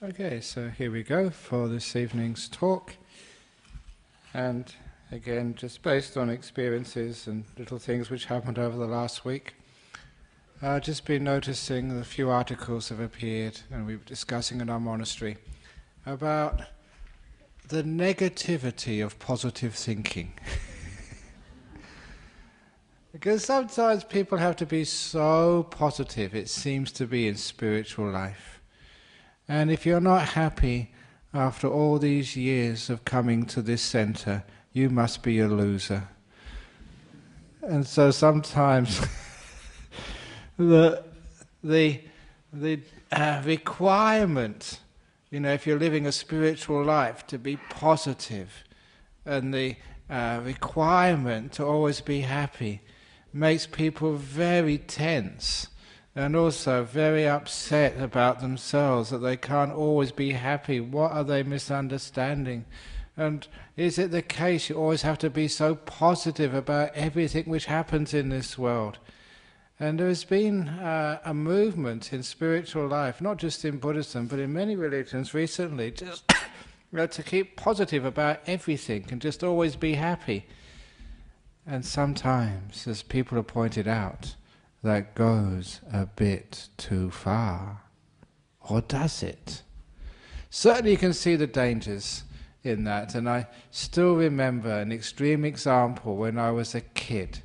Okay, so here we go for this evening's talk. And again, just based on experiences and little things which happened over the last week, I've just been noticing a few articles have appeared, and we were discussing in our monastery, about the negativity of positive thinking. Because sometimes people have to be so positive, it seems to be in spiritual life. And if you're not happy after all these years of coming to this center, you must be a loser. And so sometimes the requirement, if you're living a spiritual life, to be positive, and the requirement to always be happy, makes people very tense. And also very upset about themselves, that they can't always be happy. What are they misunderstanding? And is it the case you always have to be so positive about everything which happens in this world? And there has been a movement in spiritual life, not just in Buddhism, but in many religions recently, just to keep positive about everything and just always be happy. And sometimes, as people have pointed out, that goes a bit too far. Or does it? Certainly you can see the dangers in that, and I still remember an extreme example when I was a kid.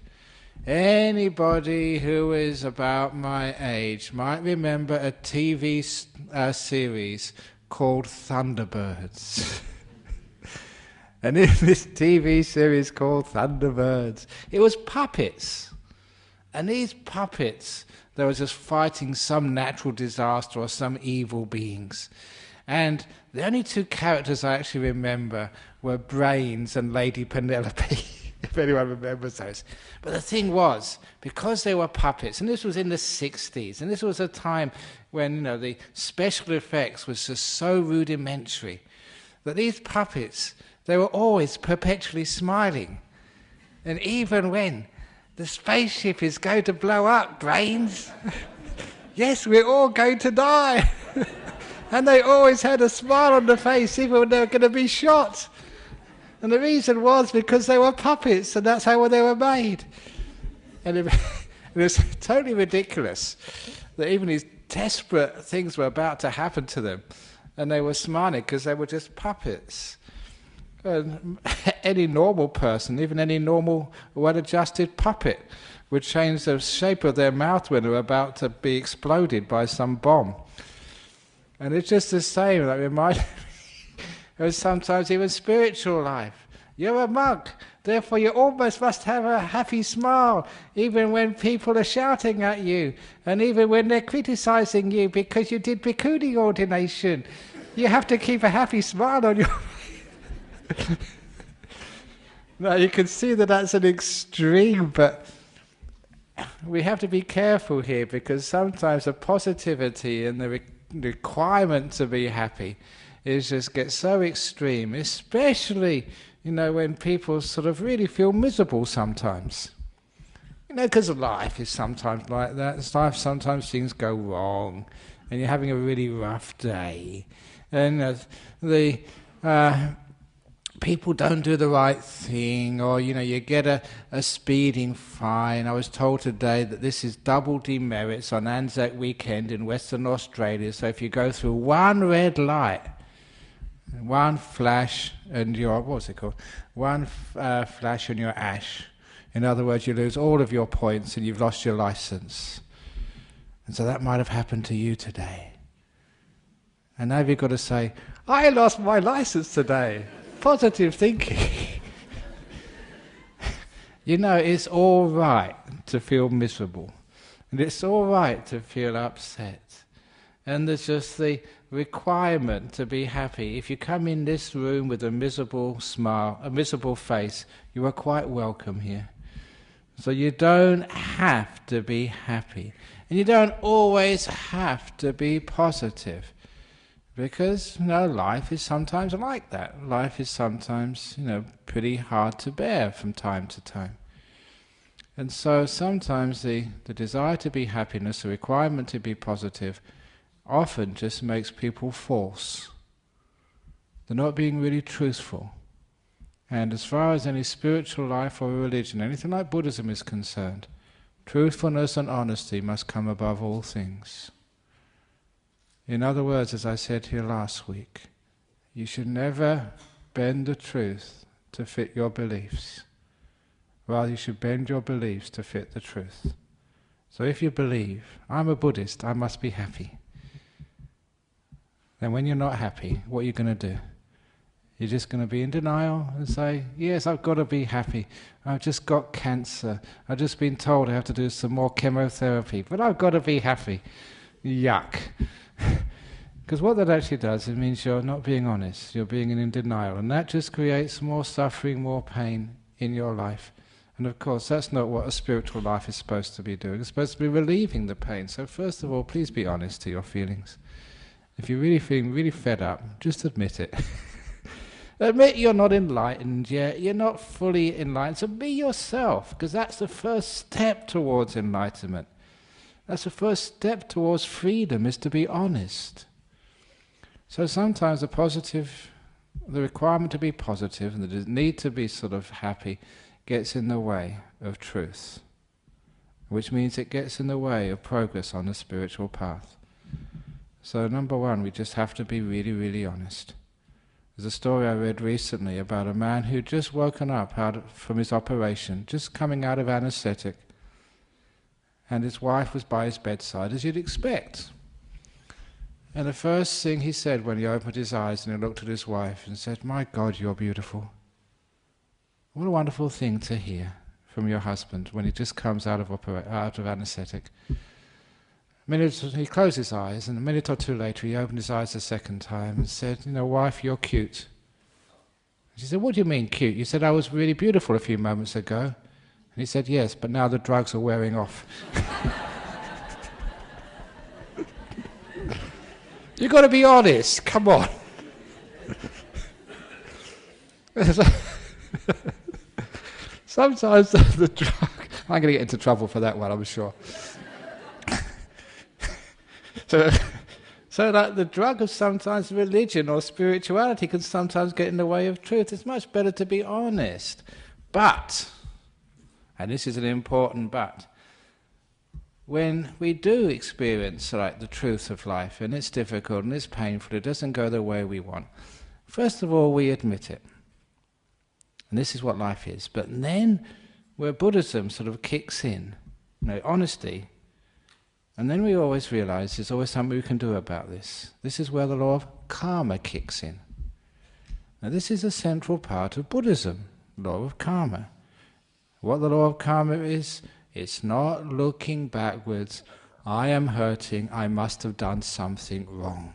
Anybody who is about my age might remember a TV series called Thunderbirds. And in this TV series called Thunderbirds, it was puppets. And these puppets, they were just fighting some natural disaster or some evil beings. And the only two characters I actually remember were Brains and Lady Penelope, if anyone remembers those. But the thing was, because they were puppets, and this was in the 60s, and this was a time when the special effects was just so rudimentary, that these puppets, they were always perpetually smiling. And even when the spaceship is going to blow up, Brains. Yes, we're all going to die. And they always had a smile on their face, even when they were going to be shot. And the reason was because they were puppets, and that's how they were made. And it was totally ridiculous that even these desperate things were about to happen to them, and they were smiling because they were just puppets. And any normal person, even any normal well-adjusted puppet, would change the shape of their mouth when they're about to be exploded by some bomb. And it's just the same. That reminds me of sometimes even spiritual life. You're a monk, therefore you almost must have a happy smile, even when people are shouting at you, and even when they're criticizing you because you did bhikkhuni ordination. You have to keep a happy smile on your face. Now you can see that that's an extreme, but we have to be careful here, because sometimes the positivity and the requirement to be happy is just get so extreme, especially when people sort of really feel miserable sometimes. Because life is sometimes like that. Life, sometimes things go wrong, and you're having a really rough day, and people don't do the right thing, or you get a speeding fine. I was told today that this is double demerits on Anzac weekend in Western Australia. So if you go through one red light, one flash, and one flash and you're ash. In other words, you lose all of your points and you've lost your license. And so that might have happened to you today. And now you've got to say, I lost my license today. Positive thinking. It's all right to feel miserable, and it's all right to feel upset, and there's just the requirement to be happy. If you come in this room with a miserable smile, a miserable face, you are quite welcome here. So you don't have to be happy, and you don't always have to be positive. Because, life is sometimes like that. Life is sometimes, pretty hard to bear from time to time. And so sometimes the desire to be happiness, the requirement to be positive, often just makes people false. They're not being really truthful. And as far as any spiritual life or religion, anything like Buddhism is concerned, truthfulness and honesty must come above all things. In other words, as I said here last week, you should never bend the truth to fit your beliefs. Rather, you should bend your beliefs to fit the truth. So if you believe, I'm a Buddhist, I must be happy, then when you're not happy, what are you going to do? You're just going to be in denial and say, yes, I've got to be happy. I've just got cancer. I've just been told I have to do some more chemotherapy, but I've got to be happy. Yuck. Because what that actually does, it means you're not being honest. You're being in denial. And that just creates more suffering, more pain in your life. And of course, that's not what a spiritual life is supposed to be doing. It's supposed to be relieving the pain. So first of all, please be honest to your feelings. If you're really feeling really fed up, just admit it. Admit you're not enlightened yet, you're not fully enlightened, so be yourself, because that's the first step towards enlightenment. That's the first step towards freedom, is to be honest. So sometimes the requirement to be positive, and the need to be sort of happy, gets in the way of truth, which means it gets in the way of progress on the spiritual path. So number one, we just have to be really, really honest. There's a story I read recently about a man who'd just woken up from his operation, just coming out of anesthetic, and his wife was by his bedside, as you'd expect. And the first thing he said when he opened his eyes and he looked at his wife and said, "My God, you're beautiful." What a wonderful thing to hear from your husband when he just comes out of anesthetic. He closed his eyes, and a minute or two later he opened his eyes a second time and said, "Wife, you're cute." She said, "What do you mean cute? You said I was really beautiful a few moments ago." And he said, "Yes, but now the drugs are wearing off." You've got to be honest, come on. Sometimes the drug... I'm going to get into trouble for that one, I'm sure. So that the drug of sometimes religion or spirituality can sometimes get in the way of truth. It's much better to be honest. But, and this is an important but, when we do experience like the truth of life, and it's difficult and it's painful, it doesn't go the way we want, first of all we admit it. And this is what life is. But then where Buddhism sort of kicks in, honesty, and then we always realize there's always something we can do about this. This is where the law of karma kicks in. Now this is a central part of Buddhism, law of karma. What the law of karma is, it's not looking backwards. I am hurting, I must have done something wrong.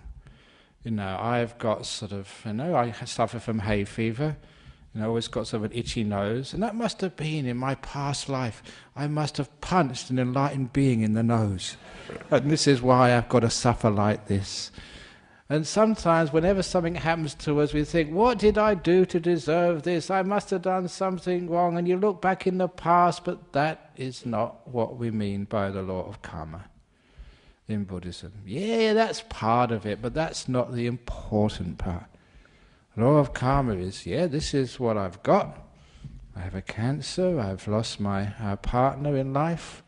I've got I suffer from hay fever. I always got sort of an itchy nose, and that must have been in my past life. I must have punched an enlightened being in the nose. And this is why I've got to suffer like this. And sometimes whenever something happens to us, we think, what did I do to deserve this? I must have done something wrong. And you look back in the past, but that is not what we mean by the law of karma in Buddhism. Yeah, that's part of it, but that's not the important part. The law of karma is, this is what I've got. I have a cancer, I've lost my partner in life,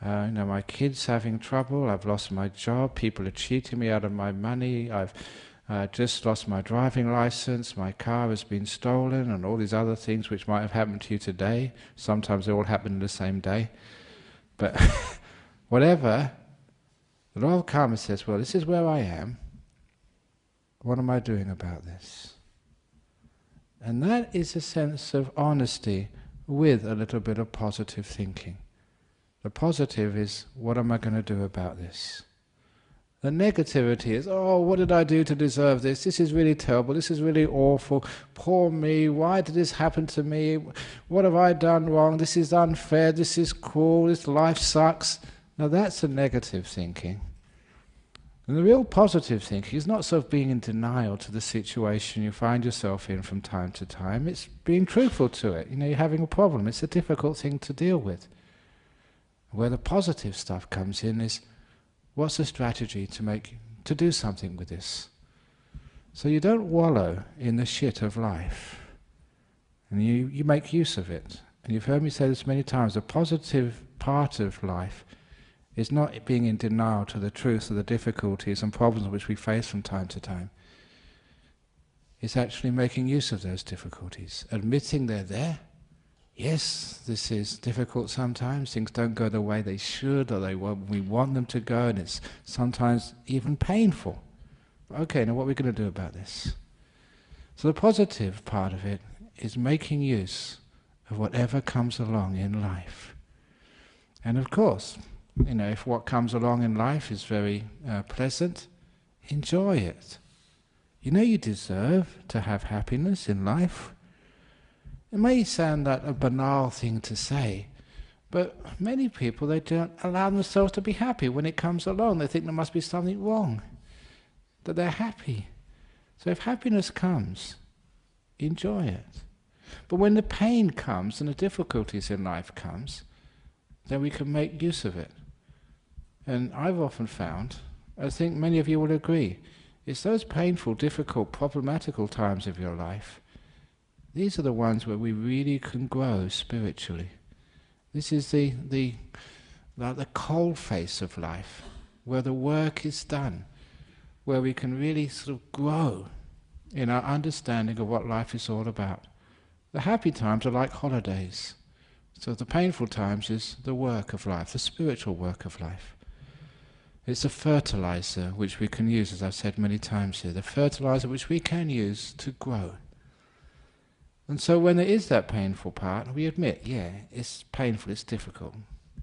my kid's having trouble, I've lost my job, people are cheating me out of my money, I've just lost my driving license, my car has been stolen, and all these other things which might have happened to you today. Sometimes they all happen in the same day. But whatever, the law of karma says, well, this is where I am. What am I doing about this? And that is a sense of honesty with a little bit of positive thinking. The positive is, what am I going to do about this? The negativity is, what did I do to deserve this? This is really terrible, this is really awful, poor me, why did this happen to me? What have I done wrong? This is unfair, this is cruel, this life sucks. Now that's a negative thinking. And the real positive thinking is not sort of being in denial to the situation you find yourself in from time to time. It's being truthful to it. You're having a problem. It's a difficult thing to deal with. Where the positive stuff comes in is, What's the strategy to do something with this? So you don't wallow in the shit of life, and you make use of it. And you've heard me say this many times, the positive part of life is not being in denial to the truth of the difficulties and problems which we face from time to time. It's actually making use of those difficulties, admitting they're there. Yes, this is difficult sometimes, things don't go the way they should or we want them to go, and it's sometimes even painful. Okay, now what are we going to do about this? So the positive part of it is making use of whatever comes along in life. And of course, if what comes along in life is very pleasant, enjoy it. You deserve to have happiness in life. It may sound like a banal thing to say, but many people, they don't allow themselves to be happy when it comes along. They think there must be something wrong, that they're happy. So if happiness comes, enjoy it. But when the pain comes and the difficulties in life comes, then we can make use of it. And I've often found, I think many of you will agree, it's those painful, difficult, problematical times of your life. These are the ones where we really can grow spiritually. This is the cold face of life, where the work is done, where we can really sort of grow in our understanding of what life is all about. The happy times are like holidays. So the painful times is the work of life, the spiritual work of life. It's a fertilizer which we can use, as I've said many times here, the fertilizer which we can use to grow. And so when there is that painful part, we admit, yeah, it's painful, it's difficult.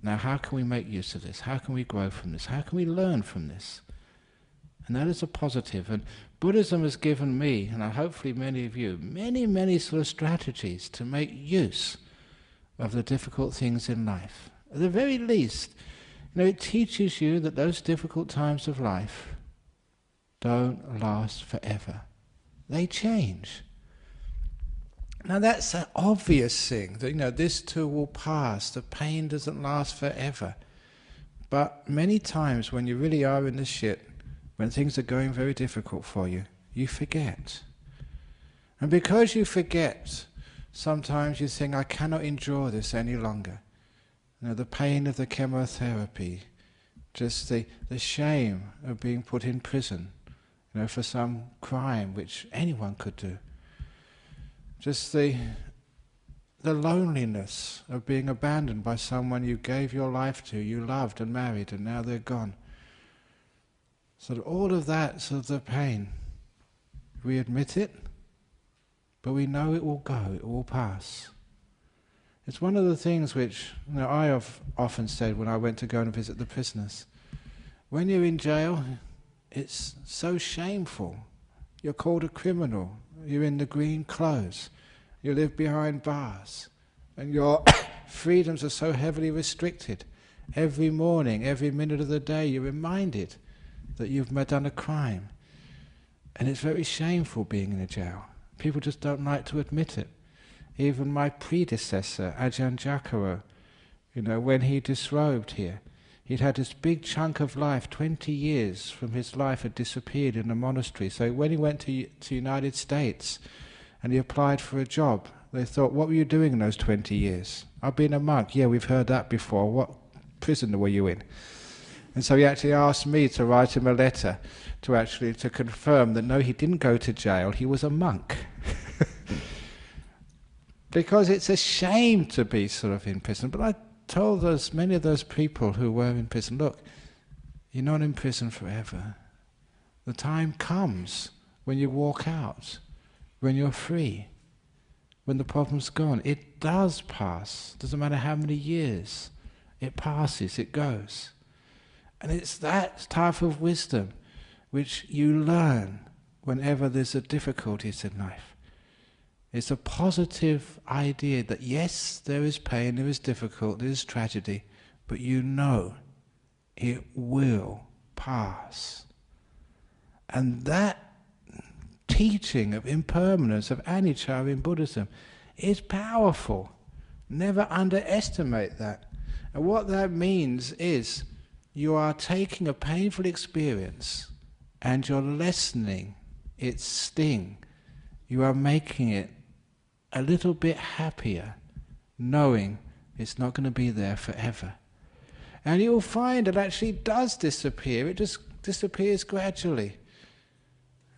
Now how can we make use of this? How can we grow from this? How can we learn from this? And that is a positive. And Buddhism has given me, and hopefully many of you, many sort of strategies to make use of the difficult things in life. At the very least, it teaches you that those difficult times of life don't last forever. They change. Now that's an obvious thing, that this too will pass, the pain doesn't last forever. But many times when you really are in the shit, when things are going very difficult for you, you forget. And because you forget, sometimes you think, I cannot endure this any longer. The pain of the chemotherapy, just the shame of being put in prison, for some crime which anyone could do. Just the loneliness of being abandoned by someone you gave your life to, you loved and married, and now they're gone. So all of that, sort of the pain, we admit it, but we know it will go, it will pass. It's one of the things which I have often said when I went to go and visit the prisoners. When you're in jail, it's so shameful. You're called a criminal. You're in the green clothes. You live behind bars. And your freedoms are so heavily restricted. Every morning, every minute of the day, you're reminded that you've done a crime. And it's very shameful being in a jail. People just don't like to admit it. Even my predecessor, Ajahn Brahm, when he disrobed here, he'd had this big chunk of life, 20 years from his life had disappeared in the monastery. So when he went to United States and he applied for a job, they thought, what were you doing in those 20 years? I've been a monk. Yeah, we've heard that before. What prison were you in? And so he actually asked me to write him a letter to confirm that no, he didn't go to jail, he was a monk. Because it's a shame to be sort of in prison. But I told many of those people who were in prison, look, you're not in prison forever. The time comes when you walk out, when you're free, when the problem's gone. It does pass. Doesn't matter how many years. It passes, it goes. And it's that type of wisdom which you learn whenever there's a difficulties in life. It's a positive idea that yes, there is pain, there is difficulty, there is tragedy, but it will pass. And that teaching of impermanence, of anicca in Buddhism, is powerful. Never underestimate that. And what that means is you are taking a painful experience and you're lessening its sting. You are making it a little bit happier, knowing it's not going to be there forever. And you'll find it actually does disappear. It just disappears gradually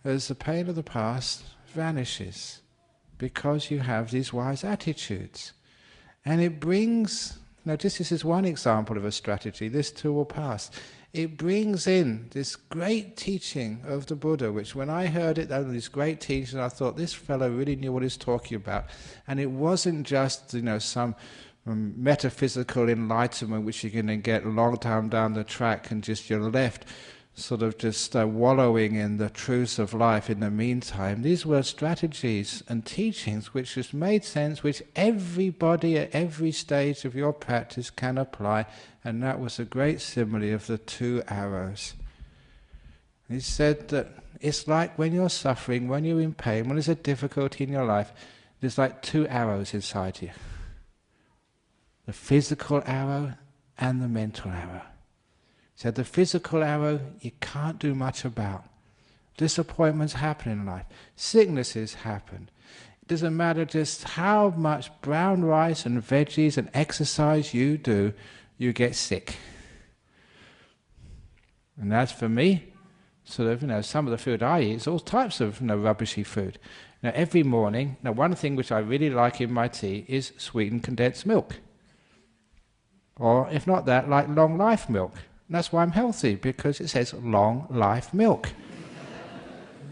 as the pain of the past vanishes, because you have these wise attitudes. And it brings, this is one example of a strategy, this too will pass. It brings in this great teaching of the Buddha, which when I heard it, this great teaching, I thought this fellow really knew what he's talking about. And it wasn't just, some metaphysical enlightenment which you're going to get a long time down the track and just you're left sort of just wallowing in the truths of life in the meantime. These were strategies and teachings which just made sense, which everybody at every stage of your practice can apply, and that was a great simile of the two arrows. He said that it's like when you're suffering, when you're in pain, when there's a difficulty in your life, there's like two arrows inside you. The physical arrow and the mental arrow. So the physical arrow you can't do much about. Disappointments happen in life. Sicknesses happen. It doesn't matter just how much brown rice and veggies and exercise you do, you get sick. And that's for me, sort of, some of the food I eat is all types of rubbishy food. Now every morning, one thing which I really like in my tea is sweetened condensed milk. Or if not that, like long life milk. And that's why I'm healthy, because it says long life milk.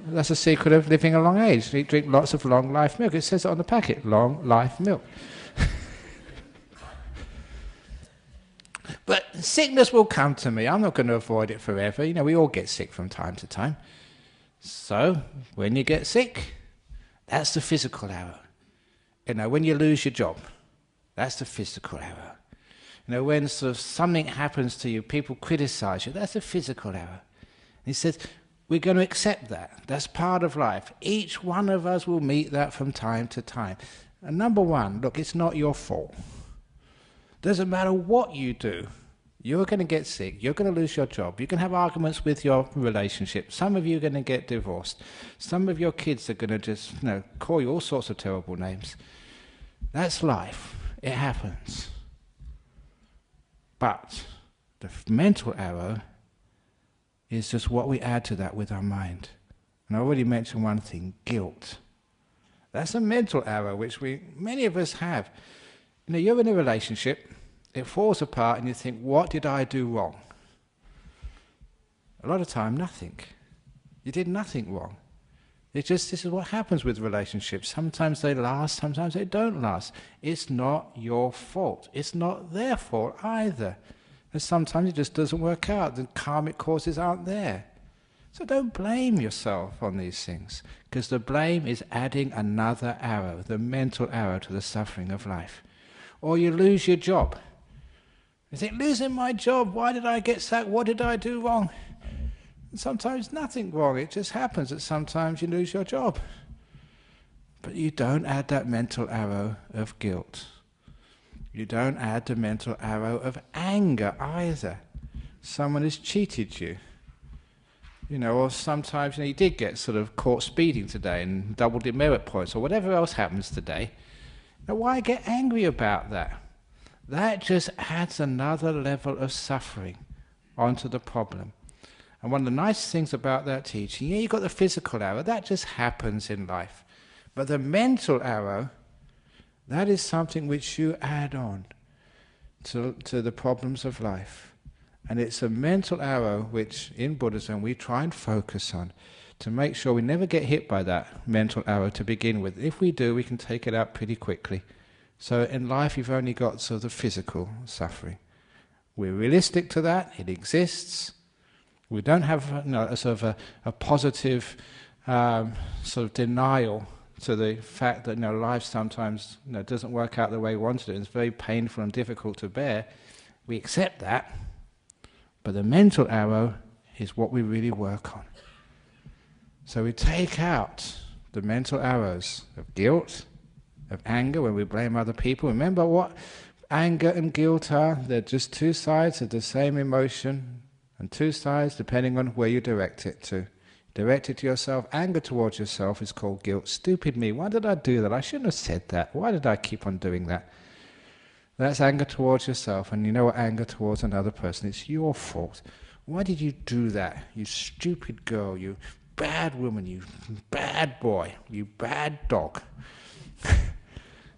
That's the secret of living a long age. You drink lots of long life milk. It says it on the packet, long life milk. But sickness will come to me. I'm not going to avoid it forever. We all get sick from time to time. So, when you get sick, that's the physical arrow. When you lose your job, that's the physical arrow. When sort of something happens to you, people criticize you, that's a physical error. And he says, we're going to accept that. That's part of life. Each one of us will meet that from time to time. And number one, look, it's not your fault. Doesn't matter what you do. You're going to get sick. You're going to lose your job. You can have arguments with your relationship. Some of you are going to get divorced. Some of your kids are going to just, call you all sorts of terrible names. That's life. It happens. But the mental arrow is just what we add to that with our mind. And I already mentioned one thing, guilt. That's a mental arrow which many of us have. You're in a relationship, it falls apart and you think, what did I do wrong? A lot of time, nothing. You did nothing wrong. This is what happens with relationships. Sometimes they last, sometimes they don't last. It's not your fault. It's not their fault either. And sometimes it just doesn't work out. The karmic causes aren't there. So don't blame yourself on these things, because the blame is adding another arrow, the mental arrow, to the suffering of life. Or you lose your job. You think, losing my job, why did I get sacked? What did I do wrong? Sometimes nothing wrong, it just happens that sometimes you lose your job. But you don't add that mental arrow of guilt. You don't add the mental arrow of anger either. Someone has cheated you. Or sometimes you did get sort of caught speeding today and double demerit points, or whatever else happens today. Now why get angry about that? That just adds another level of suffering onto the problem. And one of the nice things about that teaching, you've got the physical arrow, that just happens in life. But the mental arrow, that is something which you add on to the problems of life. And it's a mental arrow which, in Buddhism, we try and focus on to make sure we never get hit by that mental arrow to begin with. If we do, we can take it out pretty quickly. So in life, you've only got sort of the physical suffering. We're realistic to that, it exists. We don't have a sort of a positive sort of denial to the fact that life sometimes doesn't work out the way we wanted it. It's very painful and difficult to bear. We accept that, but the mental arrow is what we really work on. So we take out the mental arrows of guilt, of anger when we blame other people. Remember what anger and guilt are, they're just two sides of the same emotion, and two sides depending on where you direct it to. Direct it to yourself. Anger towards yourself is called guilt. Stupid me, why did I do that? I shouldn't have said that. Why did I keep on doing that? That's anger towards yourself. And you know what? Anger towards another person, it's your fault. Why did you do that? You stupid girl, you bad woman, you bad boy, you bad dog.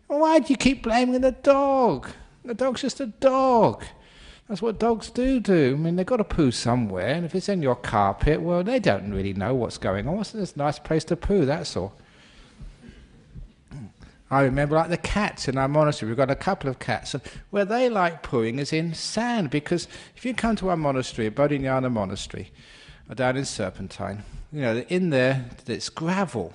Why do you keep blaming the dog? The dog's just a dog. That's what dogs do. I mean, they've got to poo somewhere, and if it's in your carpet, well, they don't really know what's going on. It's a nice place to poo, that's all. I remember like the cats in our monastery. We've got a couple of cats, and where they like pooing is in sand, because if you come to our monastery, Bodhinyana Monastery, or down in Serpentine, you know, in there, it's gravel.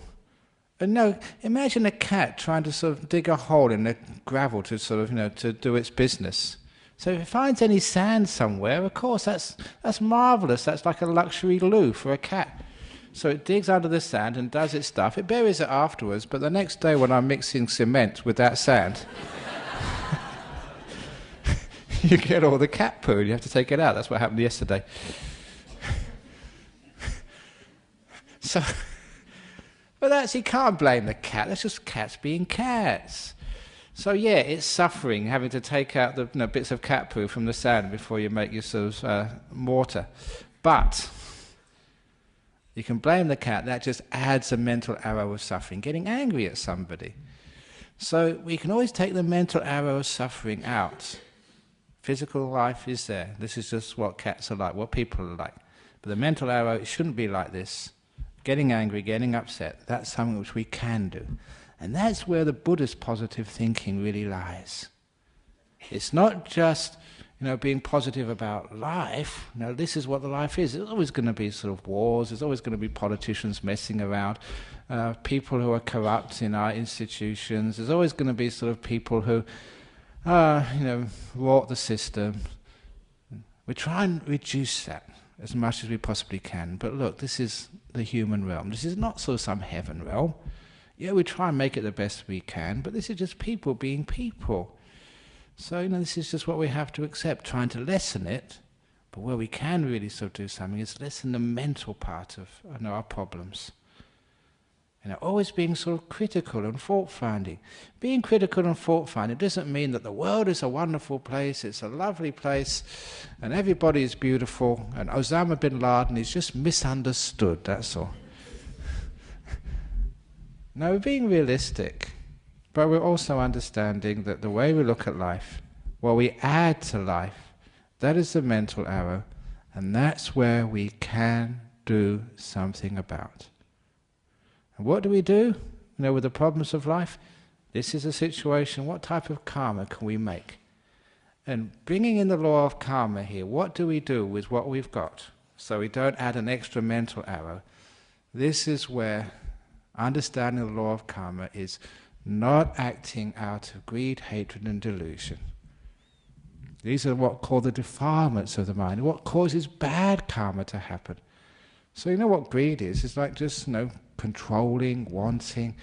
And no, imagine a cat trying to sort of dig a hole in the gravel to sort of, you know, to do its business. So if it finds any sand somewhere, of course, that's marvellous. That's like a luxury loo for a cat. So it digs under the sand and does its stuff. It buries it afterwards, but the next day when I'm mixing cement with that sand, you get all the cat poo and you have to take it out. That's what happened yesterday. So, but you can't blame the cat. That's just cats being cats. So yeah, it's suffering having to take out the bits of cat poo from the sand before you make your sort of mortar. But you can blame the cat. That just adds a mental arrow of suffering, getting angry at somebody. So we can always take the mental arrow of suffering out. Physical life is there. This is just what cats are like, what people are like. But the mental arrow, it shouldn't be like this. Getting angry, getting upset, that's something which we can do. And that's where the Buddhist positive thinking really lies. It's not just, being positive about life. This is what the life is. There's always going to be sort of wars. There's always going to be politicians messing around, people who are corrupt in our institutions. There's always going to be sort of people who, rot the system. We try and reduce that as much as we possibly can. But look, this is the human realm. This is not sort of some heaven realm. Yeah, we try and make it the best we can, but this is just people being people. So, this is just what we have to accept, trying to lessen it. But where we can really sort of do something is lessen the mental part of our problems. Always being sort of critical and fault-finding. Being critical and fault-finding doesn't mean that the world is a wonderful place, it's a lovely place, and everybody is beautiful, and Osama bin Laden is just misunderstood, that's all. No, we're being realistic, but we're also understanding that the way we look at life, what we add to life, that is the mental arrow, and that's where we can do something about. And what do we do? With the problems of life? This is a situation, what type of karma can we make? And bringing in the law of karma here, what do we do with what we've got? So we don't add an extra mental arrow. This is where understanding the law of karma is not acting out of greed, hatred and delusion. These are what called the defilements of the mind, what causes bad karma to happen. So what greed is? It's like just, controlling, wanting,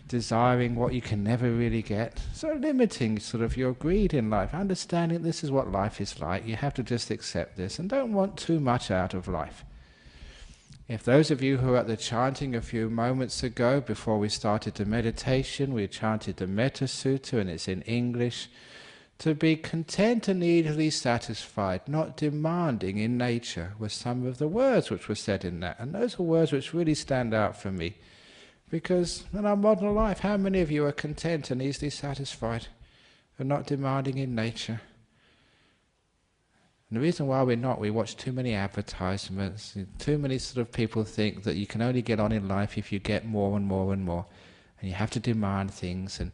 desiring what you can never really get. So limiting sort of your greed in life, understanding this is what life is like. You have to just accept this and don't want too much out of life. If those of you who were at the chanting a few moments ago, before we started the meditation, we chanted the Metta Sutta, and it's in English, to be content and easily satisfied, not demanding in nature, were some of the words which were said in that. And those are words which really stand out for me. Because in our modern life, how many of you are content and easily satisfied and not demanding in nature? And the reason why we're not, we watch too many advertisements, too many sort of people think that you can only get on in life if you get more and more and more. And you have to demand things, and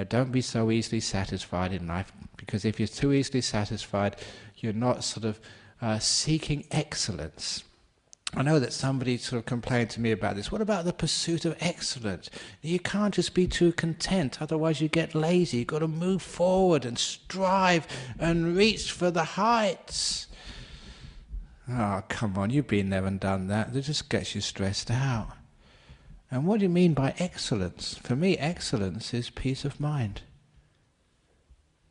don't be so easily satisfied in life, because if you're too easily satisfied, you're not sort of seeking excellence. I know that somebody sort of complained to me about this. What about the pursuit of excellence? You can't just be too content, otherwise you get lazy. You've got to move forward and strive and reach for the heights. Oh, come on, you've been there and done that. It just gets you stressed out. And what do you mean by excellence? For me, excellence is peace of mind.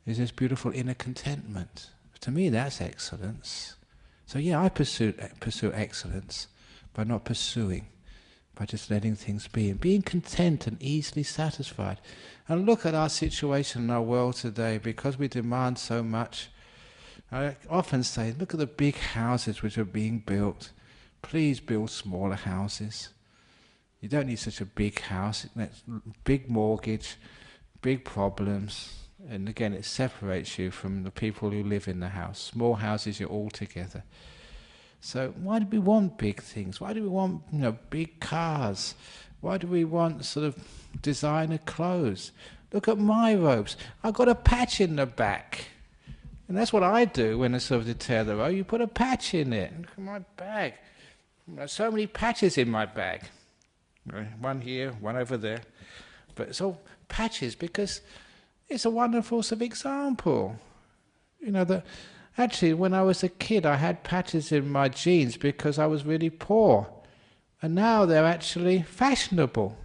is this beautiful inner contentment. To me, that's excellence. So yeah, I pursue excellence by not pursuing, by just letting things be, and being content and easily satisfied. And look at our situation in our world today, because we demand so much. I often say, look at the big houses which are being built. Please build smaller houses. You don't need such a big house. It's big mortgage, big problems. And again, it separates you from the people who live in the house. Small houses, you're all together. So why do we want big things? Why do we want, big cars? Why do we want sort of designer clothes? Look at my robes. I've got a patch in the back. And that's what I do when I sort of tear the robe. You put a patch in it. Look at my bag. There's so many patches in my bag. One here, one over there. But it's all patches because it's a wonderful sort of example. That actually when I was a kid I had patches in my jeans because I was really poor. And now they're actually fashionable.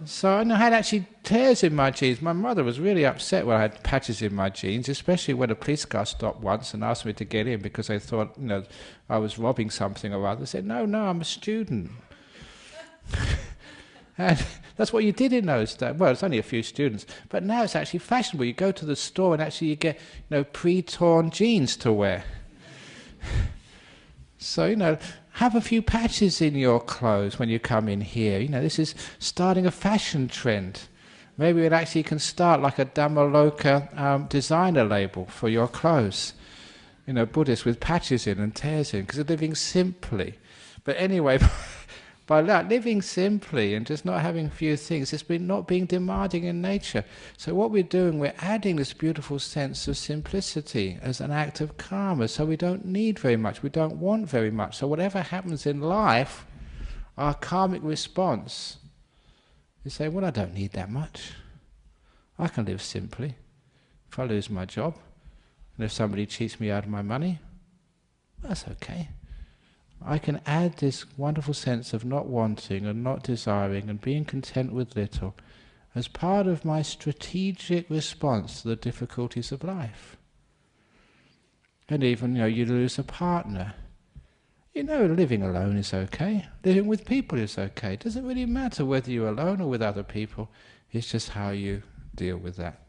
So I had actually tears in my jeans. My mother was really upset when I had patches in my jeans, especially when a police car stopped once and asked me to get in because they thought, I was robbing something or other. I said, no, I'm a student. And that's what you did in those days. Well, it's only a few students. But now it's actually fashionable. You go to the store and actually you get, pre-torn jeans to wear. So, have a few patches in your clothes when you come in here. This is starting a fashion trend. Maybe it actually can start like a Dhammaloka designer label for your clothes. Buddhists with patches in and tears in, because they're living simply. But anyway, by that, living simply and just not having few things, it's not being demanding in nature. So what we're doing, we're adding this beautiful sense of simplicity as an act of karma. So we don't need very much, we don't want very much. So whatever happens in life, our karmic response is say, well, I don't need that much. I can live simply. If I lose my job, and if somebody cheats me out of my money, that's okay. I can add this wonderful sense of not wanting and not desiring and being content with little as part of my strategic response to the difficulties of life. And even, you lose a partner. Living alone is okay. Living with people is okay. It doesn't really matter whether you're alone or with other people. It's just how you deal with that.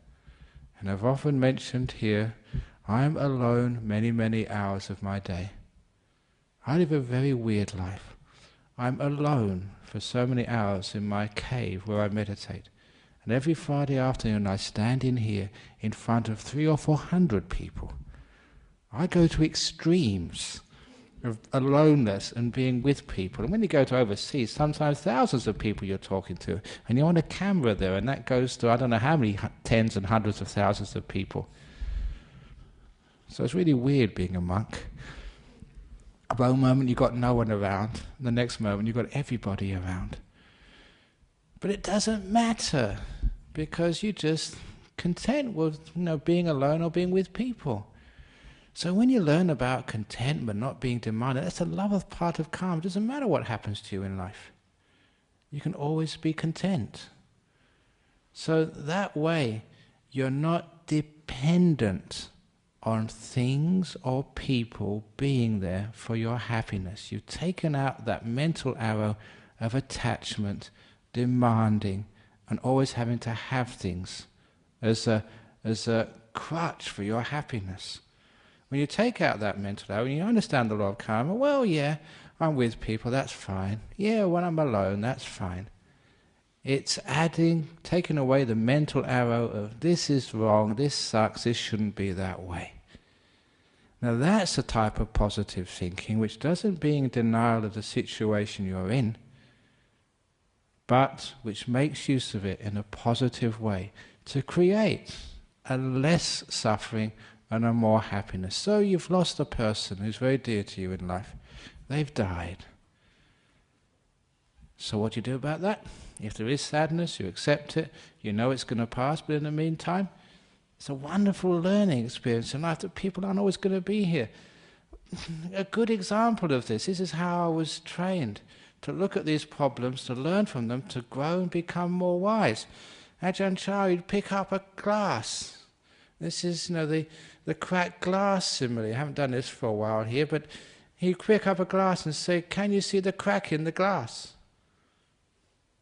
And I've often mentioned here, I'm alone many, many hours of my day. I live a very weird life. I'm alone for so many hours in my cave where I meditate. And every Friday afternoon I stand in here in front of 300 or 400 people. I go to extremes of aloneness and being with people. And when you go to overseas, sometimes thousands of people you're talking to. And you're on a camera there, and that goes to I don't know how many tens and hundreds of thousands of people. So it's really weird being a monk. One moment you've got no one around, the next moment you've got everybody around. But it doesn't matter, because you're just content with being alone or being with people. So when you learn about contentment, not being demanded, that's a love part of karma. It doesn't matter what happens to you in life. You can always be content. So that way you're not dependent on things or people being there for your happiness. You've taken out that mental arrow of attachment, demanding, and always having to have things as a crutch for your happiness. When you take out that mental arrow and you understand the law of karma, well, yeah, I'm with people, that's fine. Yeah, when I'm alone, that's fine. It's taking away the mental arrow of this is wrong, this sucks, this shouldn't be that way. Now that's a type of positive thinking which doesn't be in denial of the situation you're in, but which makes use of it in a positive way to create a less suffering and a more happiness. So you've lost a person who's very dear to you in life. They've died. So what do you do about that? If there is sadness, you accept it, you know it's going to pass, but in the meantime, it's a wonderful learning experience in life that people aren't always going to be here. A good example of this is how I was trained to look at these problems, to learn from them, to grow and become more wise. Ajahn Chah would pick up a glass This is, the cracked glass simile. I haven't done this for a while here, but you pick up a glass and say, can you see the crack in the glass?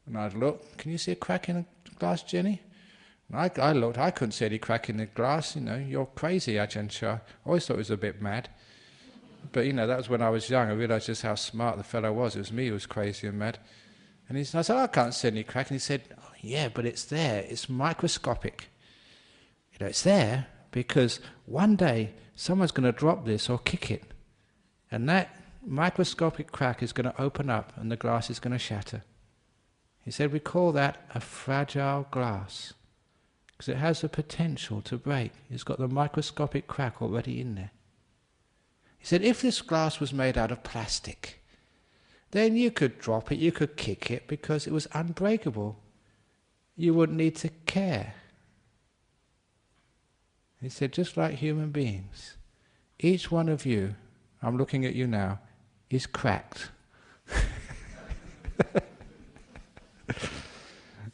And I'd look, can you see a crack in the glass, Jenny? And I looked, I couldn't see any crack in the glass. You're crazy, Ajahn Chah. I always thought it was a bit mad. But, that was when I was young. I realised just how smart the fellow was. It was me who was crazy and mad. And I said, I can't see any crack. And he said, oh, yeah, but it's there. It's microscopic. It's there because one day someone's going to drop this or kick it. And that microscopic crack is going to open up and the glass is going to shatter. He said, we call that a fragile glass because it has the potential to break. It's got the microscopic crack already in there. He said, if this glass was made out of plastic, then you could drop it, you could kick it because it was unbreakable. You wouldn't need to care. He said, just like human beings, each one of you, I'm looking at you now, is cracked.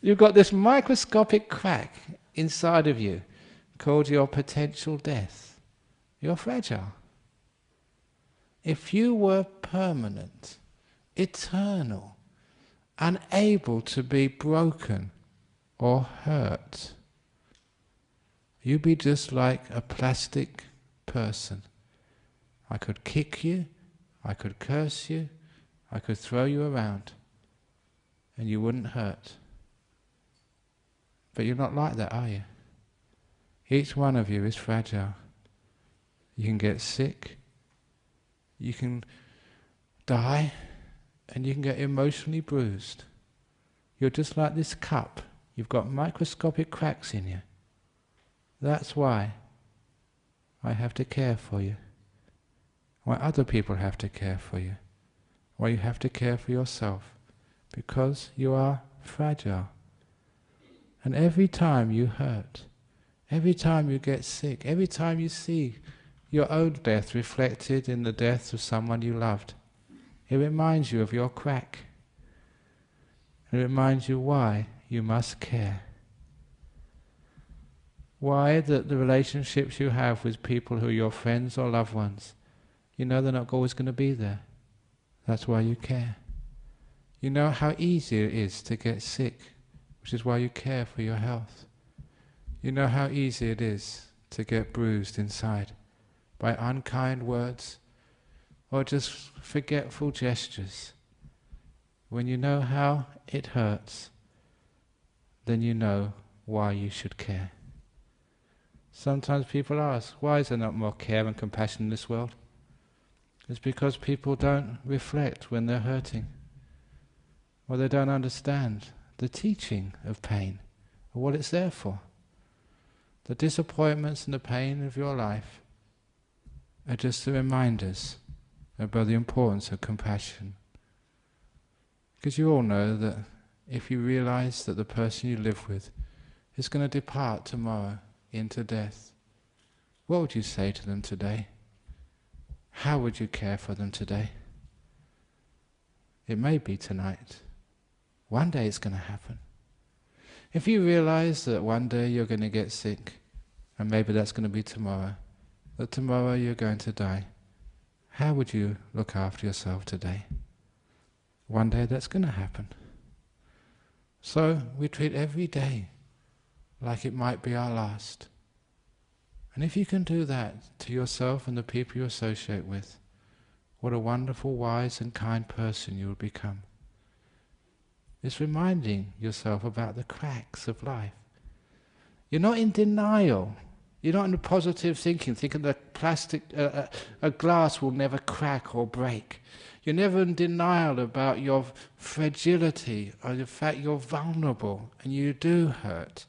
You've got this microscopic crack inside of you called your potential death. You're fragile. If you were permanent, eternal, unable to be broken or hurt, you'd be just like a plastic person. I could kick you, I could curse you, I could throw you around, and you wouldn't hurt. But you're not like that, are you? Each one of you is fragile. You can get sick, you can die, and you can get emotionally bruised. You're just like this cup. You've got microscopic cracks in you. That's why I have to care for you. Why other people have to care for you. Why you have to care for yourself. Because you are fragile. And every time you hurt, every time you get sick, every time you see your own death reflected in the death of someone you loved, it reminds you of your crack. It reminds you why you must care. Why that the relationships you have with people who are your friends or loved ones, they're not always going to be there. That's why you care. You know how easy it is to get sick, which is why you care for your health. You know how easy it is to get bruised inside by unkind words or just forgetful gestures. When you know how it hurts, then you know why you should care. Sometimes people ask, why is there not more care and compassion in this world? It's because people don't reflect when they're hurting, or they don't understand the teaching of pain, or what it's there for. The disappointments and the pain of your life are just the reminders about the importance of compassion. Because you all know that if you realize that the person you live with is going to depart tomorrow into death, what would you say to them today? How would you care for them today? It may be tonight. One day it's going to happen. If you realize that one day you're going to get sick, and maybe that's going to be tomorrow, that tomorrow you're going to die, how would you look after yourself today? One day that's going to happen. So we treat every day like it might be our last. And if you can do that to yourself and the people you associate with, what a wonderful, wise and kind person you will become. It's reminding yourself about the cracks of life. You're not in denial. You're not in a positive thinking that a glass will never crack or break. You're never in denial about your fragility or the fact you're vulnerable and you do hurt.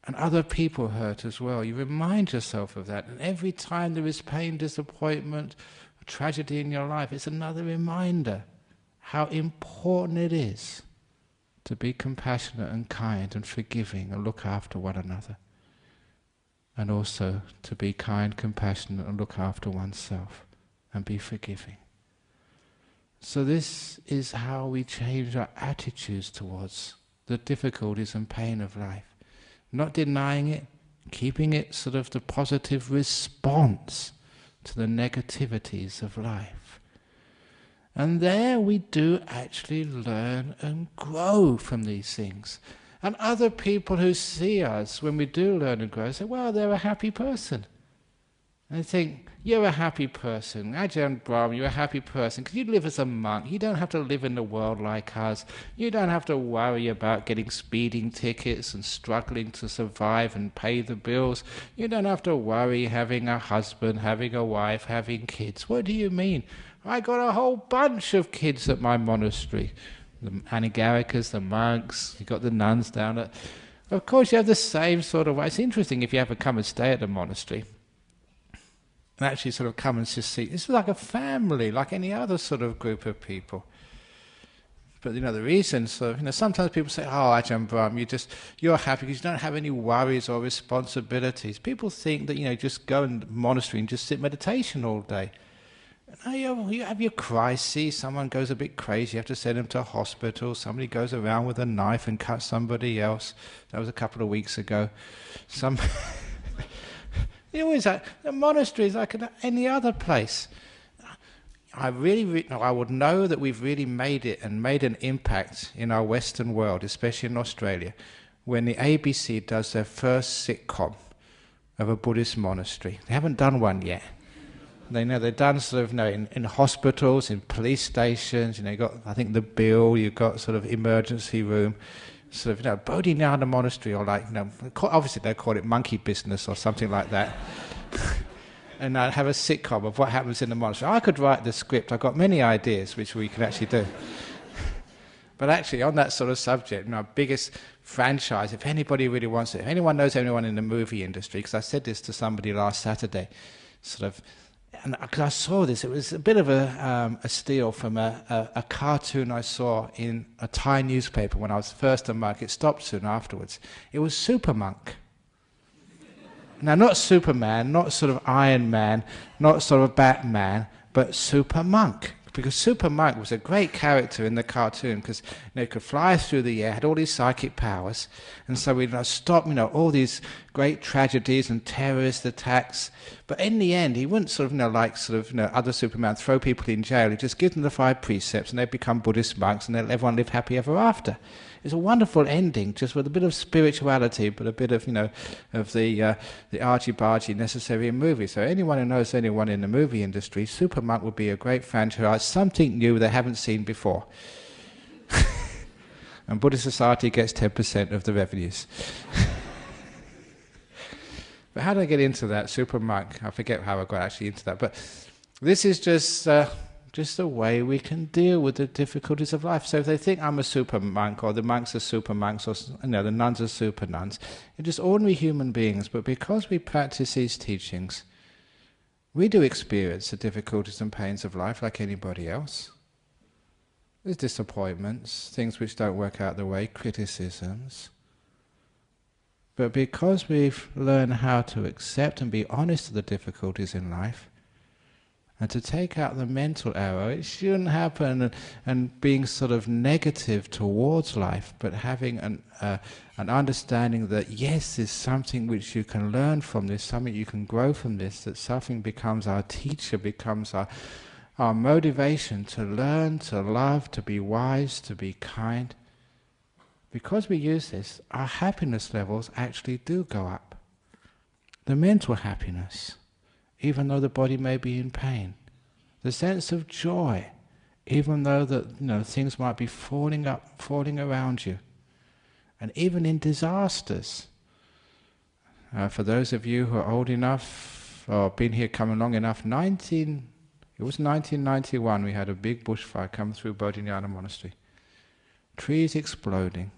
And other people hurt as well. You remind yourself of that. And every time there is pain, disappointment, tragedy in your life, it's another reminder how important it is to be compassionate and kind and forgiving and look after one another. And also to be kind, compassionate and look after oneself and be forgiving. So this is how we change our attitudes towards the difficulties and pain of life. Not denying it, keeping it sort of the positive response to the negativities of life. And there we do actually learn and grow from these things. And other people who see us when we do learn and grow say, well, they're a happy person. And they think, you're a happy person. Ajahn Brahm, you're a happy person because you live as a monk. You don't have to live in the world like us. You don't have to worry about getting speeding tickets and struggling to survive and pay the bills. You don't have to worry having a husband, having a wife, having kids. What do you mean? I got a whole bunch of kids at my monastery. The Anigarikas, the monks, you got the nuns down at... Of course you have the same sort of way. It's interesting if you ever come and stay at the monastery and actually sort of come and just see. This is like a family, like any other sort of group of people. But the reason, sometimes people say, oh, Ajahn Brahm, you're happy because you don't have any worries or responsibilities. People think that, just go in the monastery and just sit meditation all day. No, you have your crises, someone goes a bit crazy, you have to send them to a hospital, somebody goes around with a knife and cuts somebody else. That was a couple of weeks ago. The monastery is like any other place. I would know that we've really made it and made an impact in our Western world, especially in Australia, when the ABC does their first sitcom of a Buddhist monastery. They haven't done one yet. They've done sort of in hospitals, in police stations. You got, I think, the Bill. You've got sort of emergency room, sort of Bodhinyana monastery, or obviously they call it monkey business or something like that. And I'd have a sitcom of what happens in the monastery. I could write the script. I've got many ideas which we can actually do. But actually, on that sort of subject, our biggest franchise, if anybody really wants it, if anyone knows anyone in the movie industry, because I said this to somebody last Saturday, and because I saw this, it was a bit of a steal from a cartoon I saw in a Thai newspaper when I was first a monk. It stopped soon afterwards. It was Super Monk. Now, not Superman, not sort of Iron Man, not sort of Batman, but Super Monk. Because Super Monk was a great character in the cartoon because he could fly through the air, had all these psychic powers, and so we'd stop all these great tragedies and terrorist attacks. But in the end, he wouldn't other Superman throw people in jail. He just give them the 5 precepts, and they'd become Buddhist monks, and everyone lived happy ever after. It's a wonderful ending, just with a bit of spirituality, but a bit of of the argy-bargy necessary in movies. So anyone who knows anyone in the movie industry, Super Monk would be a great franchise, something new they haven't seen before. And Buddhist Society gets 10% of the revenues. But how did I get into that? Super Monk. I forget how I got actually into that. But this is just a way we can deal with the difficulties of life. So if they think I'm a super monk, or the monks are super monks, or the nuns are super nuns, they're just ordinary human beings. But because we practice these teachings, we do experience the difficulties and pains of life like anybody else. There's disappointments, things which don't work out the way, criticisms. But because we've learned how to accept and be honest to the difficulties in life, and to take out the mental arrow, it shouldn't happen, and being sort of negative towards life, but having an understanding that yes, there's something which you can learn from this, something you can grow from this, that suffering becomes our teacher, becomes our motivation to learn, to love, to be wise, to be kind. Because we use this, our happiness levels actually do go up. The mental happiness, even though the body may be in pain. The sense of joy, even though things might be falling around you. And even in disasters. For those of you who are old enough, or been here coming long enough, it was 1991 we had a big bushfire come through Bodhinyana Monastery. Trees exploding.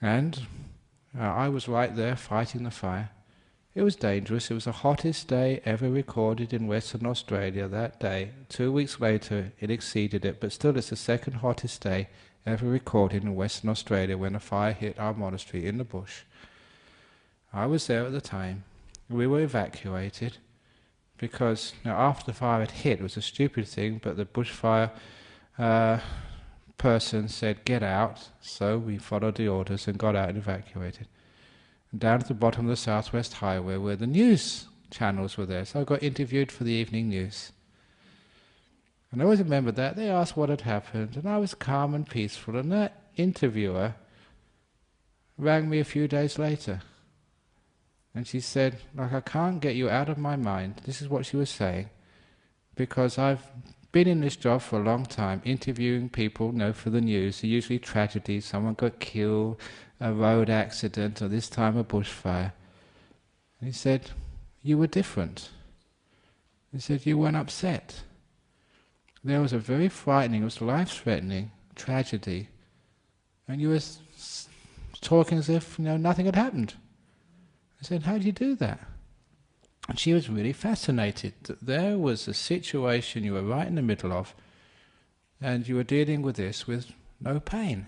And I was right there fighting the fire. It was dangerous. It was the hottest day ever recorded in Western Australia that day. 2 weeks later, it exceeded it, but still it's the second hottest day ever recorded in Western Australia when a fire hit our monastery in the bush. I was there at the time. We were evacuated because after the fire had hit, it was a stupid thing, but the bushfire person said, get out. So we followed the orders and got out and evacuated. and down at the bottom of the Southwest Highway where the news channels were there. So I got interviewed for the evening news. And I always remember that. They asked what had happened, and I was calm and peaceful, and that interviewer rang me a few days later. And she said, like, I can't get you out of my mind. This is what she was saying. Because I've been in this job for a long time, interviewing people, for the news. Usually tragedies, someone got killed, a road accident, or this time a bushfire. And he said, you were different. He said, you weren't upset. There was a very frightening, it was life-threatening tragedy, and you were talking as if nothing had happened. I said, how did you do that? And she was really fascinated that there was a situation you were right in the middle of, and you were dealing with this with no pain.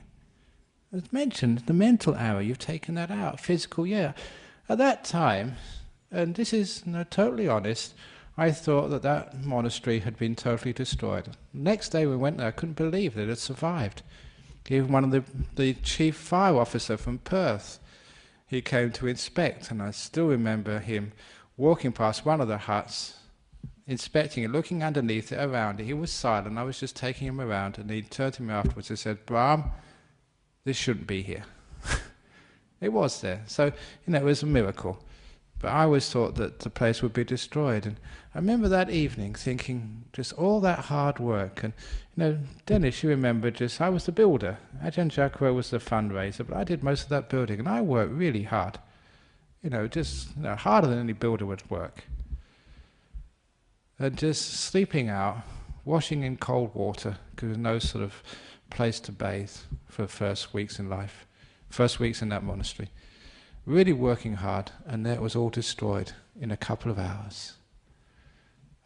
As mentioned, the mental arrow, you've taken that out. Physical, yeah. At that time, and this is totally honest, I thought that monastery had been totally destroyed. Next day we went there, I couldn't believe that it had survived. Even one of the chief fire officer from Perth, he came to inspect, and I still remember him walking past one of the huts, inspecting it, looking underneath it, around it. He was silent, I was just taking him around, and he turned to me afterwards and said, Brahm, this shouldn't be here. It was there. So, it was a miracle. But I always thought that the place would be destroyed. And I remember that evening thinking just all that hard work. And, Dennis, you remember I was the builder. Ajahn Brahm was the fundraiser, but I did most of that building. And I worked really hard. Harder than any builder would work. And just sleeping out, washing in cold water, because there was no sort of place to bathe for the first weeks in life. First weeks in that monastery. Really working hard, and there it was all destroyed in a couple of hours.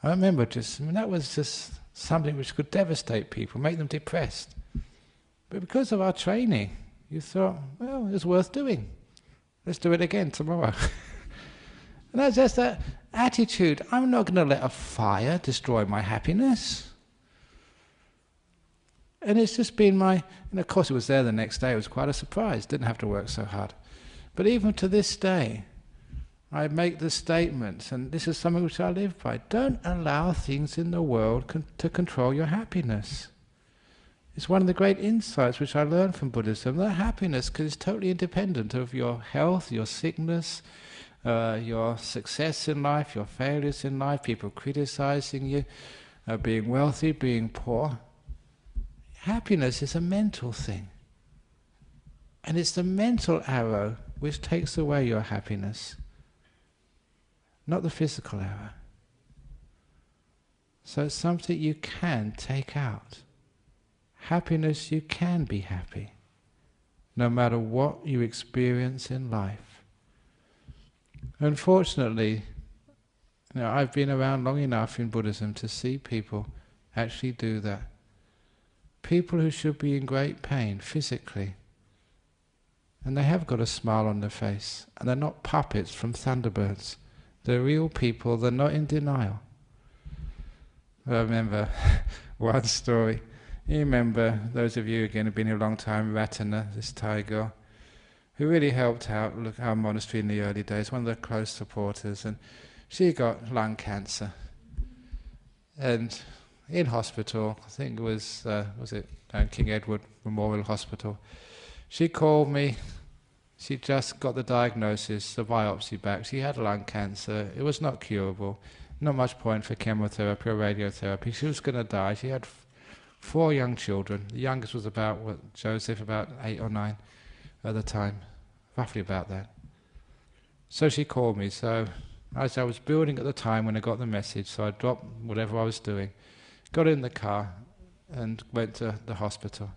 I remember that was just something which could devastate people, make them depressed. But because of our training, you thought, well, it's worth doing. Let's do it again tomorrow. And that's just that attitude. I'm not going to let a fire destroy my happiness. And it's just been of course it was there the next day, it was quite a surprise, didn't have to work so hard. But even to this day, I make the statement, and this is something which I live by, don't allow things in the world to control your happiness. It's one of the great insights which I learned from Buddhism, that happiness is totally independent of your health, your sickness, your success in life, your failures in life, people criticizing you, being wealthy, being poor. Happiness is a mental thing. And it's the mental arrow which takes away your happiness, not the physical arrow. So it's something you can take out. Happiness, you can be happy, no matter what you experience in life. Unfortunately, I've been around long enough in Buddhism to see people actually do that. People who should be in great pain physically, and they have got a smile on their face, and they're not puppets from Thunderbirds. They're real people, they're not in denial. I remember one story. You remember, those of you again who've been here a long time, Ratana, this Thai girl, who really helped out our monastery in the early days, one of the close supporters, and she got lung cancer. And in hospital, I think it was King Edward Memorial Hospital, she called me. She just got the diagnosis, the biopsy back. She had lung cancer. It was not curable. Not much point for chemotherapy or radiotherapy. She was going to die. She had 4 young children. The youngest was Joseph, about 8 or 9 at the time, roughly about that. So she called me. So as I was building at the time when I got the message, so I dropped whatever I was doing, got in the car and went to the hospital.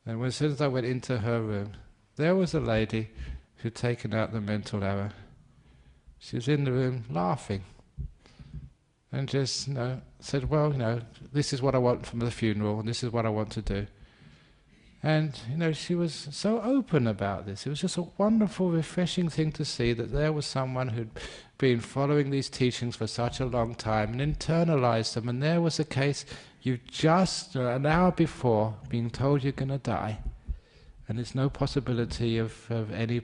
And as soon as I went into her room, there was a lady who'd taken out the mental arrow. She was in the room laughing and just said, well, this is what I want from the funeral and this is what I want to do. And she was so open about this. It was just a wonderful, refreshing thing to see that there was someone who'd been following these teachings for such a long time and internalized them, and there was a case, you just an hour before being told you're going to die, and there's no possibility of any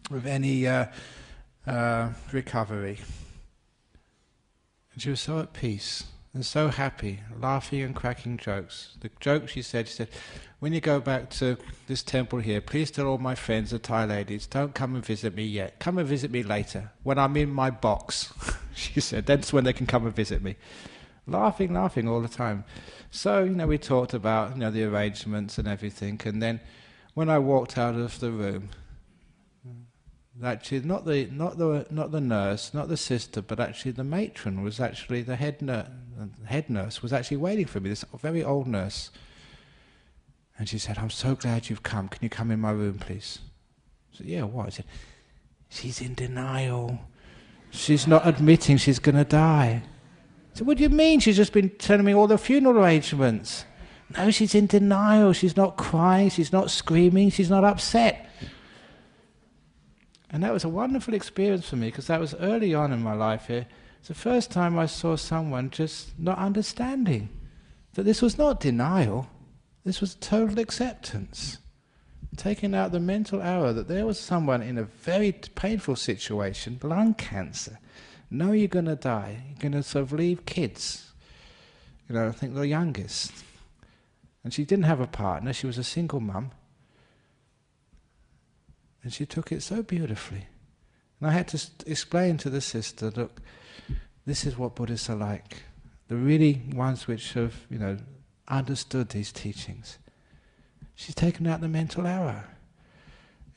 with any recovery. And she was so at peace and so happy, laughing and cracking jokes. The joke she said, when you go back to this temple here, please tell all my friends, the Thai ladies, don't come and visit me yet. Come and visit me later, when I'm in my box. She said, that's when they can come and visit me. Laughing all the time. So, we talked about, the arrangements and everything, and then when I walked out of the room, actually not the nurse, not the sister, but actually the matron was actually the head nurse was actually waiting for me, this very old nurse. And she said, I'm so glad you've come. Can you come in my room, please? I said, yeah, what? I said, she's in denial. She's not admitting she's going to die. I said, what do you mean? She's just been telling me all the funeral arrangements. No, she's in denial. She's not crying. She's not screaming. She's not upset. And that was a wonderful experience for me, because that was early on in my life here. It's the first time I saw someone just not understanding that this was not denial. This was total acceptance. Taking out the mental error that there was someone in a very painful situation, lung cancer. No, you're going to die. You're going to sort of leave kids. I think the youngest. And she didn't have a partner. She was a single mum. And she took it so beautifully. And I had to explain to the sister, look, this is what Buddhists are like. The really ones which have, understood these teachings. She's taken out the mental error.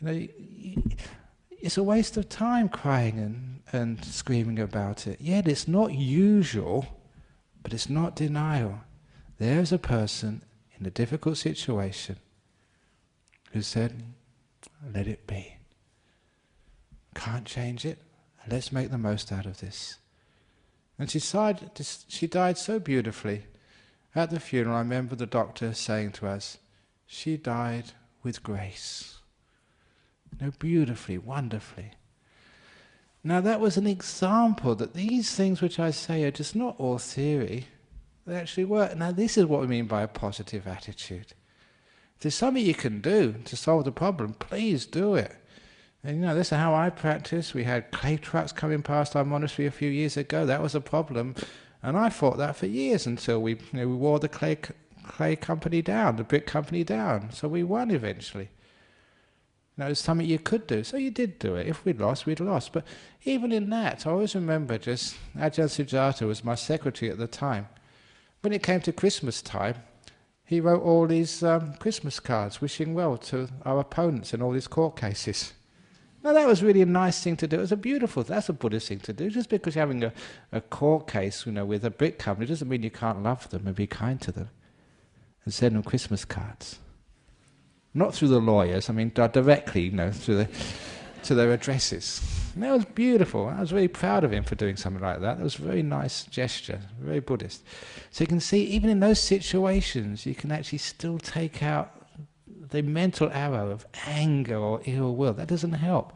It's a waste of time crying and screaming about it. Yet it's not usual, but it's not denial. There's a person in a difficult situation who said, let it be. Can't change it. Let's make the most out of this. And she died so beautifully. At the funeral, I remember the doctor saying to us, she died with grace. Beautifully, wonderfully. Now that was an example that these things which I say are just not all theory, they actually work. Now this is what we mean by a positive attitude. If there's something you can do to solve the problem, please do it. And this is how I practice. We had clay trucks coming past our monastery a few years ago. That was a problem. And I fought that for years until we wore the clay company down, the brick company down. So we won eventually. It's something you could do. So you did do it. If we'd lost, we'd lost. But even in that, I always remember Ajahn Sujata was my secretary at the time. When it came to Christmas time, he wrote all these Christmas cards wishing well to our opponents in all these court cases. Now that was really a nice thing to do. It was that's a Buddhist thing to do. Just because you're having a court case, with a brick company, doesn't mean you can't love them and be kind to them and send them Christmas cards. Not through the lawyers, directly, to their addresses. And that was beautiful. I was really proud of him for doing something like that. It was a very nice gesture, very Buddhist. So you can see, even in those situations, you can actually still take out the mental arrow of anger or ill will. That doesn't help.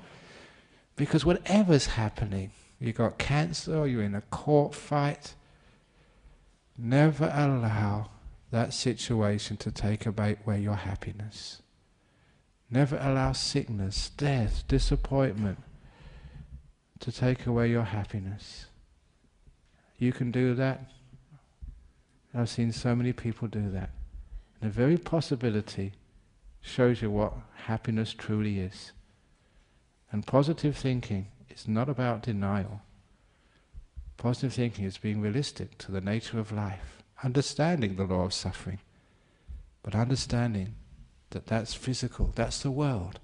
Because whatever's happening, you've got cancer or you're in a court fight, never allow that situation to take away your happiness. Never allow sickness, death, disappointment to take away your happiness. You can do that. I've seen so many people do that. And the very possibility shows you what happiness truly is. And positive thinking is not about denial. Positive thinking is being realistic to the nature of life, understanding the law of suffering, but understanding that that's physical, that's the world.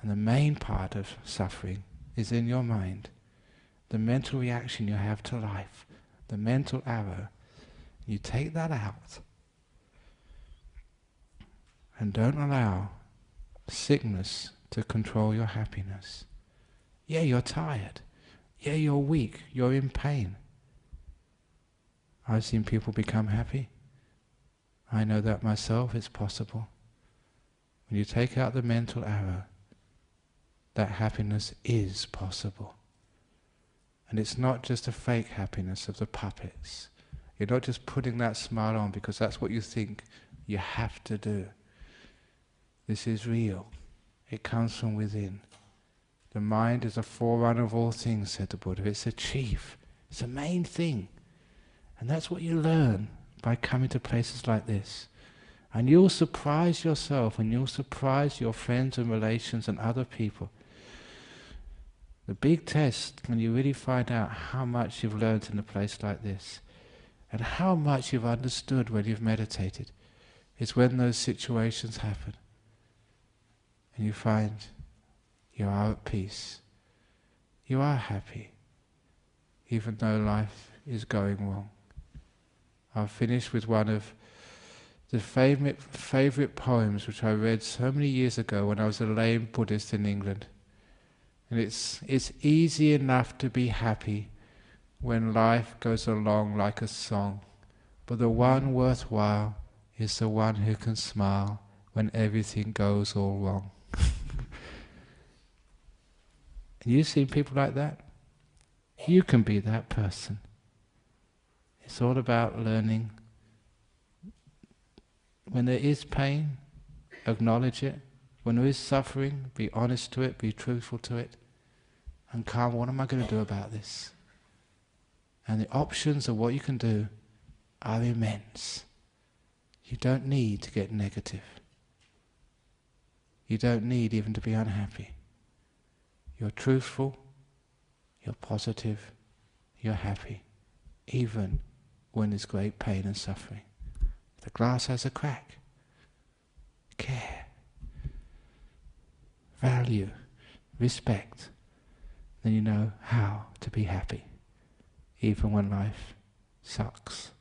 And the main part of suffering is in your mind, the mental reaction you have to life, the mental arrow. You take that out and don't allow sickness to control your happiness. Yeah, you're tired. Yeah, you're weak. You're in pain. I've seen people become happy. I know that myself. It's possible. When you take out the mental arrow, that happiness is possible. And it's not just a fake happiness of the puppets. You're not just putting that smile on because that's what you think you have to do. This is real. It comes from within. The mind is a forerunner of all things, said the Buddha. It's a chief. It's the main thing. And that's what you learn by coming to places like this. And you'll surprise yourself, and you'll surprise your friends and relations and other people. The big test, when you really find out how much you've learned in a place like this, and how much you've understood when you've meditated, is when those situations happen. And you find you are at peace. You are happy, even though life is going wrong. I'll finish with one of the favourite poems which I read so many years ago when I was a lame Buddhist in England. And it's easy enough to be happy when life goes along like a song, but the one worthwhile is the one who can smile when everything goes all wrong. And you've seen people like that? You can be that person. It's all about learning. When there is pain, acknowledge it. When there is suffering, be honest to it, be truthful to it. And calm, what am I going to do about this? And the options of what you can do are immense. You don't need to get negative. You don't need even to be unhappy. You're truthful, you're positive, you're happy, even when there's great pain and suffering. The glass has a crack. Care, value, respect. Then you know how to be happy, even when life sucks.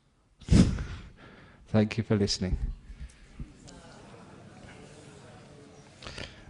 Thank you for listening.